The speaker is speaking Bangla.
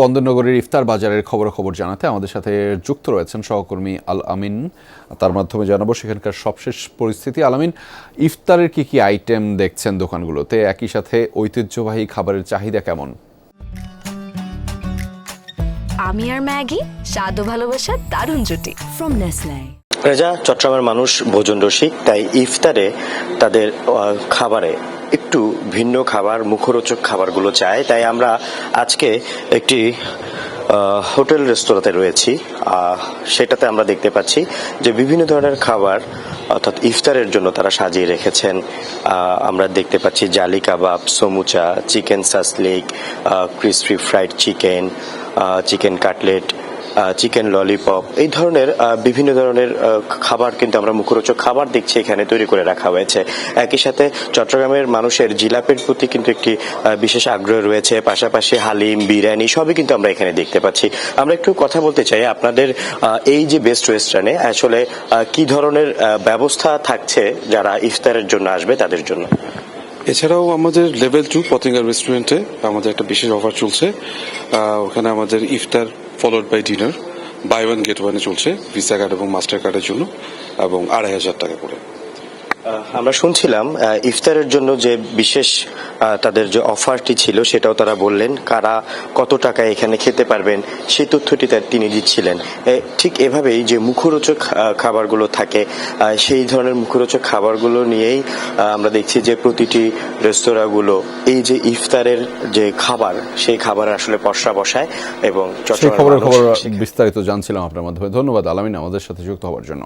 বন্দরনগরীর ইফতার বাজারের খবর জানাতে আমাদের সাথে যুক্ত রয়েছেন সহকর্মী আল আমিন। তার মাধ্যমে জানাবো সেখানকার সবশেষ পরিস্থিতি। আল আমিন, ইফতারের কি আইটেম দেখছেন দোকানগুলোতে, একই সাথে ঐতিহ্যবাহী খাবারের চাহিদা কেমন? আমি আর ম্যাগি, স্বাদ ও ভালোবাসার দারুণ জুটি ফ্রম নেসলে। রেজা, চট্টগ্রামের মানুষ ভোজন রসিক, তাই ইফতারে তাদের খাবারে একটু ভিন্ন খাবার, মুখরোচক খাবারগুলো চায়। তাই আমরা আজকে একটি হোটেল রেস্তোরাঁতে রয়েছি। সেটাতে আমরা দেখতে পাচ্ছি যে বিভিন্ন ধরনের খাবার অর্থাৎ ইফতারের জন্য তারা সাজিয়ে রেখেছেন। আমরা দেখতে পাচ্ছি jali kebab, samucha, chicken shashlik, crispy fried chicken, chicken cutlet, chicken lollipop, এই ধরনের বিভিন্ন ধরনের খাবার কিন্তু আমরা মুখরোচক খাবার দেখছি এখানে তৈরি করে রাখা হয়েছে। একই সাথে চট্টগ্রামের মানুষের জিলাপির প্রতি কিন্তু একটি বিশেষ আগ্রহ রয়েছে, পাশাপাশি হালিম, বিরিয়ানি সবই কিন্তু আমরা এখানে দেখতে পাচ্ছি। আমরা একটু কথা বলতে চাই আপনাদের এই যে বেস্ট রেস্টুরেন্টে আসলে কি ধরনের ব্যবস্থা থাকছে যারা ইফতারের জন্য আসবে তাদের জন্য। এছাড়াও আমাদের লেভেল 2 পতেঙ্গা রেস্টুরেন্টে আমাদের একটা বিশেষ অফার চলছে। ওখানে আমাদের ইফতার followed by dinner buy one get ওয়ানে চলছে ভিসা কার্ড এবং মাস্টার কার্ডের জন্য, এবং 2,500 টাকা করে। আমরা শুনছিলাম ইফতারের জন্য যে বিশেষ তাদের যে অফারটি ছিল সেটাও তারা বললেন, কারা কত টাকায় এখানে খেতে পারবেন সেই তথ্যটি তিনি দিচ্ছিলেন। ঠিক এভাবেই যে মুখরোচক খাবারগুলো থাকে সেই ধরনের মুখরোচক খাবারগুলো নিয়েই আমরা দেখছি যে প্রতিটি রেস্তোরাঁগুলো এই যে ইফতারের যে খাবার সেই খাবার আসলে পসরা বসায়। এবং খবর বিস্তারিত জানছিলাম আপনার মাধ্যমে। ধন্যবাদ আল আমিন আমাদের সাথে যুক্ত হওয়ার জন্য।